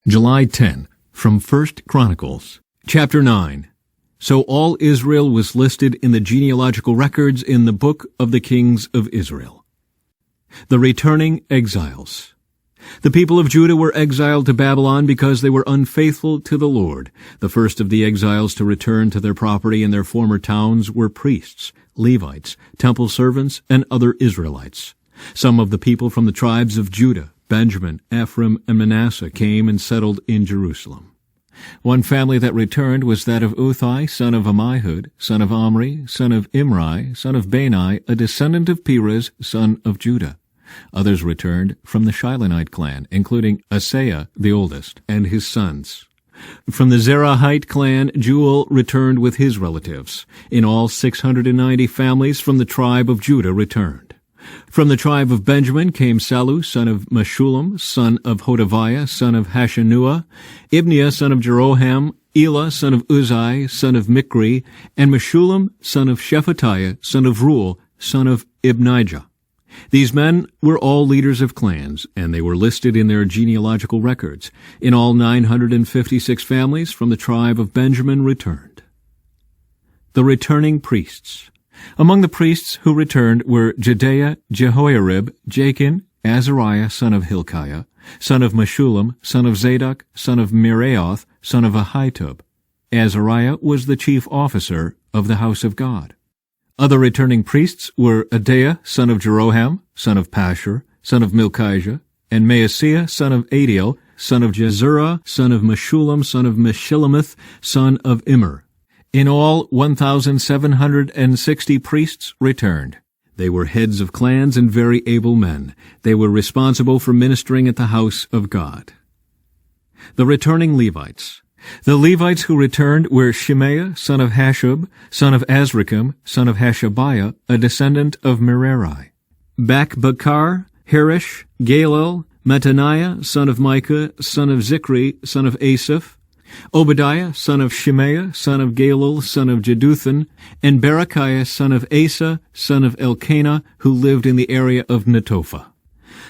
July 10, from 1 Chronicles, chapter 9. So all Israel was listed in the genealogical records in the book of the kings of Israel. The returning exiles. The people of Judah were exiled to Babylon because they were unfaithful to the Lord. The first of the exiles to return to their property in their former towns were priests, Levites, temple servants, and other Israelites. Some of the people from the tribes of Judah, Benjamin, Ephraim, and Manasseh came and settled in Jerusalem. One family that returned was that of Uthai, son of Ammihud, son of Omri, son of Imri, son of Bani, a descendant of Perez, son of Judah. Others returned from the Shilonite clan, including Asaiah, the oldest, and his sons. From the Zerahite clan, Jewel returned with his relatives. In all, 690 families from the tribe of Judah returned. From the tribe of Benjamin came Sallu, son of Meshullam, son of Hodaviah, son of Hashanuah, Ibniah, son of Jeroham, Elah, son of Uzai, son of Mikri, and Meshullam, son of Shephatiah, son of Ruel, son of Ibnijah. These men were all leaders of clans, and they were listed in their genealogical records. In all, 956 families from the tribe of Benjamin returned. The returning priests. Among the priests who returned were Jedaiah, Jehoiarib, Jachin, Azariah, son of Hilkiah, son of Meshullam, son of Zadok, son of Meraioth, son of Ahitub. Azariah was the chief officer of the house of God. Other returning priests were Adaiah, son of Jeroham, son of Pashur, son of Milchijah, and Maaseiah, son of Adiel, son of Jezurah, son of Meshullam, son of Meshillemith, son of Immer. In all, 1,760 priests returned. They were heads of clans and very able men. They were responsible for ministering at the house of God. The returning Levites. The Levites who returned were Shemaiah, son of Hashub, son of Azrikam, son of Hashabiah, a descendant of Merari. Bakbakar, Harish, Galil, Mattaniah, son of Micah, son of Zikri, son of Asaph, Obadiah, son of Shemaiah, son of Galil, son of Jeduthun, and Berechiah, son of Asa, son of Elkanah, who lived in the area of Netophah.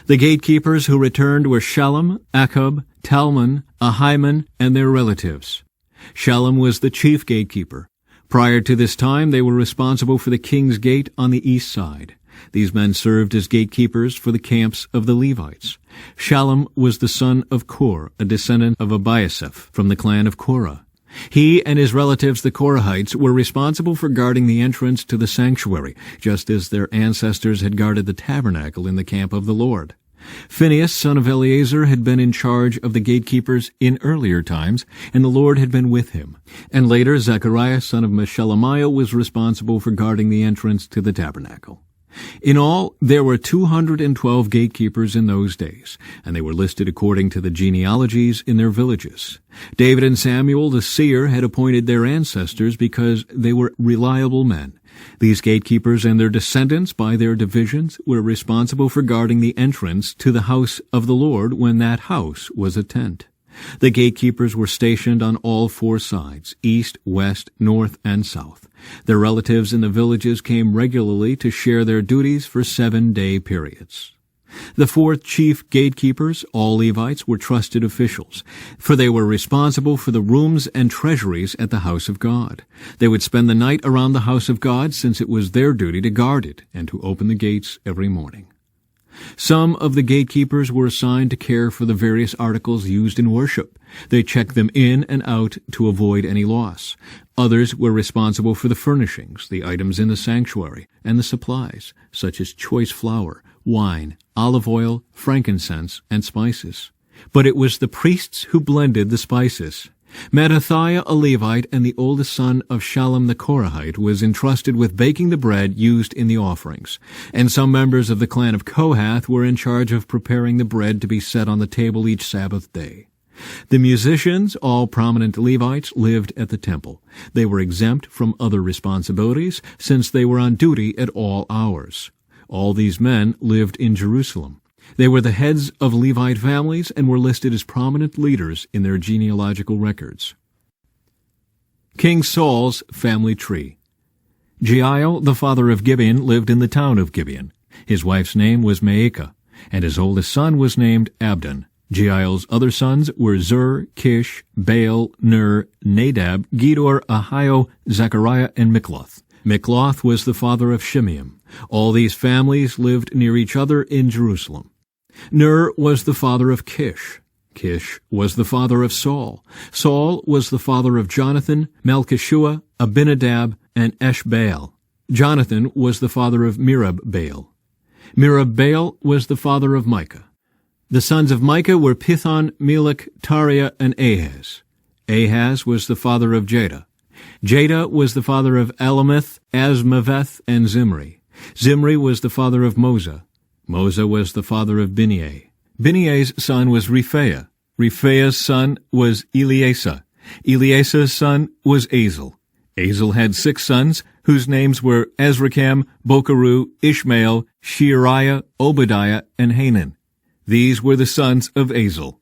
The gatekeepers who returned were Shallum, Akub, Talmon, Ahiman, and their relatives. Shallum was the chief gatekeeper. Prior to this time, they were responsible for the king's gate on the east side. These men served as gatekeepers for the camps of the Levites. Shallum was the son of Kor, a descendant of Abiasaph from the clan of Korah. He and his relatives, the Korahites, were responsible for guarding the entrance to the sanctuary, just as their ancestors had guarded the tabernacle in the camp of the Lord. Phinehas, son of Eleazar, had been in charge of the gatekeepers in earlier times, and the Lord had been with him. And later, Zechariah, son of Meshelemiah, was responsible for guarding the entrance to the tabernacle. In all, there were 212 gatekeepers in those days, and they were listed according to the genealogies in their villages. David and Samuel the seer had appointed their ancestors because they were reliable men. These gatekeepers and their descendants, by their divisions, were responsible for guarding the entrance to the house of the Lord when that house was a tent. The gatekeepers were stationed on all four sides, east, west, north, and south. Their relatives in the villages came regularly to share their duties for 7-day periods. The four chief gatekeepers, all Levites, were trusted officials, for they were responsible for the rooms and treasuries at the house of God. They would spend the night around the house of God, since it was their duty to guard it and to open the gates every morning. Some of the gatekeepers were assigned to care for the various articles used in worship. They checked them in and out to avoid any loss. Others were responsible for the furnishings, the items in the sanctuary, and the supplies, such as choice flour, wine, olive oil, frankincense, and spices. But it was the priests who blended the spices. Mattithiah, a Levite, and the oldest son of Shallum the Korahite, was entrusted with baking the bread used in the offerings, and some members of the clan of Kohath were in charge of preparing the bread to be set on the table each Sabbath day. The musicians, all prominent Levites, lived at the temple. They were exempt from other responsibilities, since they were on duty at all hours. All these men lived in Jerusalem. They were the heads of Levite families and were listed as prominent leaders in their genealogical records. King Saul's family tree. Jeiel, the father of Gibeon, lived in the town of Gibeon. His wife's name was Maacah, and his oldest son was named Abdon. Jael's other sons were Zur, Kish, Baal, Ner, Nadab, Gedor, Ahio, Zechariah, and Mikloth. Mikloth was the father of Shimeam. All these families lived near each other in Jerusalem. Ner was the father of Kish. Kish was the father of Saul. Saul was the father of Jonathan, Malchishua, Abinadab, and Eshbaal. Jonathan was the father of Merib-Baal. Merib-Baal was the father of Micah. The sons of Micah were Pithon, Melech, Tariah, and Ahaz. Ahaz was the father of Jada. Jada was the father of Alameth, Asmaveth, and Zimri. Zimri was the father of Moza. Moza was the father of Bineah. Bineah's son was Rephaiah. Rephaiah's son was Eleasah. Eleasah's son was Azel. Azel had 6 sons, whose names were Azrikam, Bokeru, Ishmael, Sheariah, Obadiah, and Hanan. These were the sons of Azel.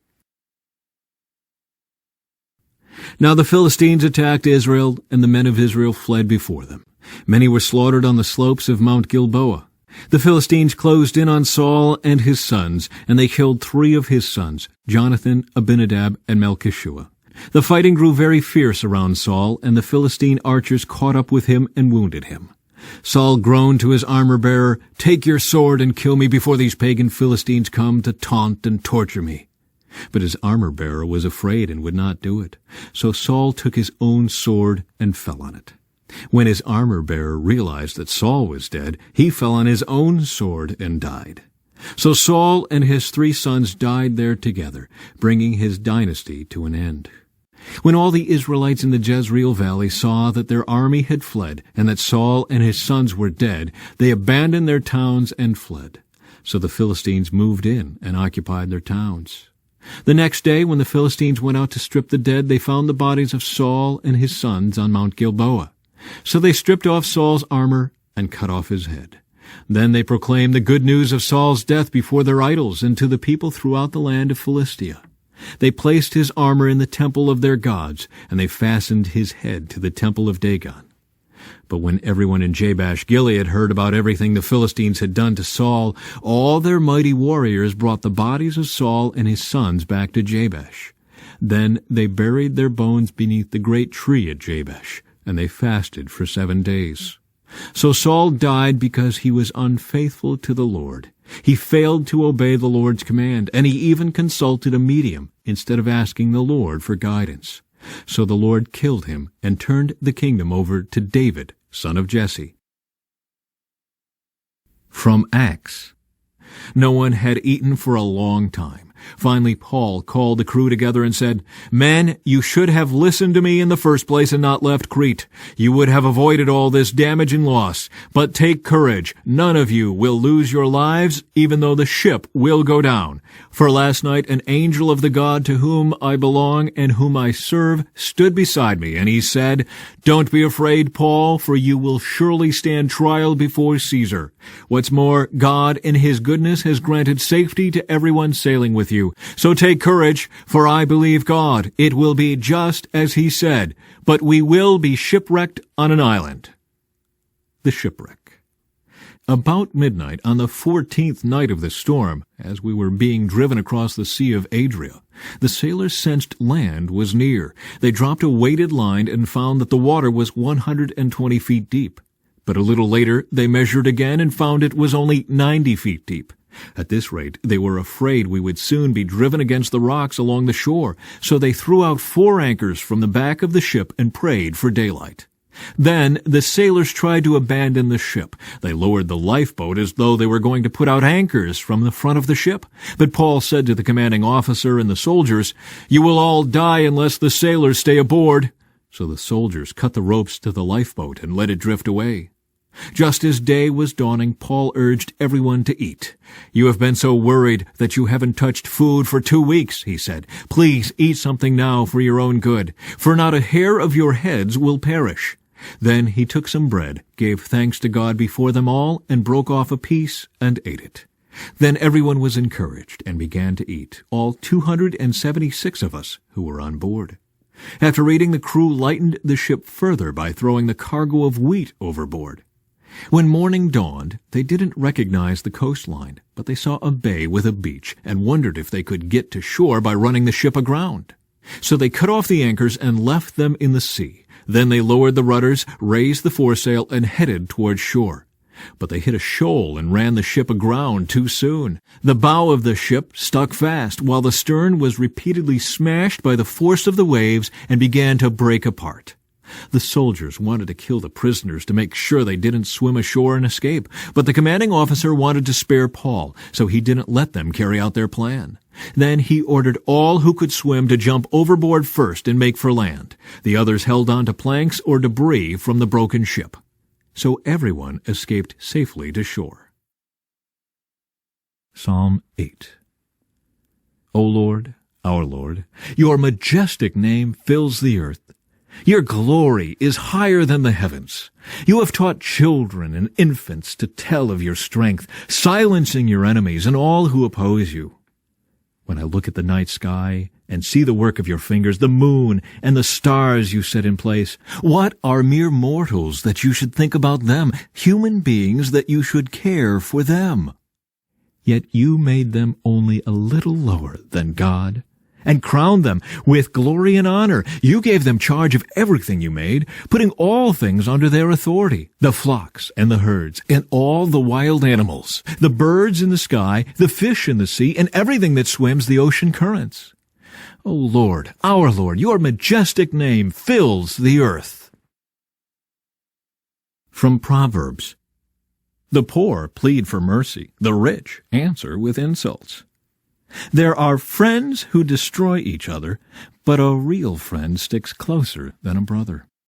Now the Philistines attacked Israel, and the men of Israel fled before them. Many were slaughtered on the slopes of Mount Gilboa. The Philistines closed in on Saul and his sons, and they killed 3 of his sons, Jonathan, Abinadab, and Malchishua. The fighting grew very fierce around Saul, and the Philistine archers caught up with him and wounded him. Saul groaned to his armor-bearer, "Take your sword and kill me before these pagan Philistines come to taunt and torture me." But his armor-bearer was afraid and would not do it. So Saul took his own sword and fell on it. When his armor-bearer realized that Saul was dead, he fell on his own sword and died. So Saul and his 3 sons died there together, bringing his dynasty to an end. When all the Israelites in the Jezreel valley saw that their army had fled, and that Saul and his sons were dead, they abandoned their towns and fled. So the Philistines moved in and occupied their towns. The next day, when the Philistines went out to strip the dead, they found the bodies of Saul and his sons on Mount Gilboa. So they stripped off Saul's armor and cut off his head. Then they proclaimed the good news of Saul's death before their idols and to the people throughout the land of Philistia. They placed his armor in the temple of their gods, and they fastened his head to the temple of Dagon. But when everyone in Jabesh-Gilead heard about everything the Philistines had done to Saul, all their mighty warriors brought the bodies of Saul and his sons back to Jabesh. Then they buried their bones beneath the great tree at Jabesh, and they fasted for 7 days. So Saul died because he was unfaithful to the Lord. He failed to obey the Lord's command, and he even consulted a medium instead of asking the Lord for guidance. So the Lord killed him and turned the kingdom over to David, son of Jesse. From Acts. No one had eaten for a long time. Finally, Paul called the crew together and said, "Men, you should have listened to me in the first place and not left Crete. You would have avoided all this damage and loss. But take courage. None of you will lose your lives, even though the ship will go down. For last night an angel of the God to whom I belong and whom I serve stood beside me, and he said, 'Don't be afraid, Paul, for you will surely stand trial before Caesar. What's more, God in his goodness has granted safety to everyone sailing with you. So take courage, for I believe God. It will be just as he said, but we will be shipwrecked on an island.'" The shipwreck. About midnight on the 14th night of the storm, as we were being driven across the Sea of Adria, the sailors sensed land was near. They dropped a weighted line and found that the water was 120 feet deep. But a little later they measured again and found it was only 90 feet deep. At this rate, they were afraid we would soon be driven against the rocks along the shore, so they threw out 4 anchors from the back of the ship and prayed for daylight. Then the sailors tried to abandon the ship. They lowered the lifeboat as though they were going to put out anchors from the front of the ship. But Paul said to the commanding officer and the soldiers, "You will all die unless the sailors stay aboard." So the soldiers cut the ropes to the lifeboat and let it drift away. Just as day was dawning, Paul urged everyone to eat. "You have been so worried that you haven't touched food for 2 weeks," he said. "Please eat something now for your own good, for not a hair of your heads will perish." Then he took some bread, gave thanks to God before them all, and broke off a piece and ate it. Then everyone was encouraged and began to eat, all 276 of us who were on board. After eating, the crew lightened the ship further by throwing the cargo of wheat overboard. When morning dawned, they didn't recognize the coastline, but they saw a bay with a beach and wondered if they could get to shore by running the ship aground. So they cut off the anchors and left them in the sea. Then they lowered the rudders, raised the foresail, and headed toward shore. But they hit a shoal and ran the ship aground too soon. The bow of the ship stuck fast, while the stern was repeatedly smashed by the force of the waves and began to break apart. The soldiers wanted to kill the prisoners to make sure they didn't swim ashore and escape, but the commanding officer wanted to spare Paul, so he didn't let them carry out their plan. Then he ordered all who could swim to jump overboard first and make for land. The others held on to planks or debris from the broken ship. So everyone escaped safely to shore. Psalm 8. O Lord, our Lord, your majestic name fills the earth. Your glory is higher than the heavens. You have taught children and infants to tell of your strength, silencing your enemies and all who oppose you. When I look at the night sky and see the work of your fingers, the moon and the stars you set in place, what are mere mortals that you should think about them, human beings that you should care for them? Yet you made them only a little lower than God, and crowned them with glory and honor. You gave them charge of everything you made, putting all things under their authority, the flocks and the herds, and all the wild animals, the birds in the sky, the fish in the sea, and everything that swims the ocean currents. O Lord, our Lord, your majestic name fills the earth. From Proverbs. The poor plead for mercy, the rich answer with insults. There are friends who destroy each other, but a real friend sticks closer than a brother.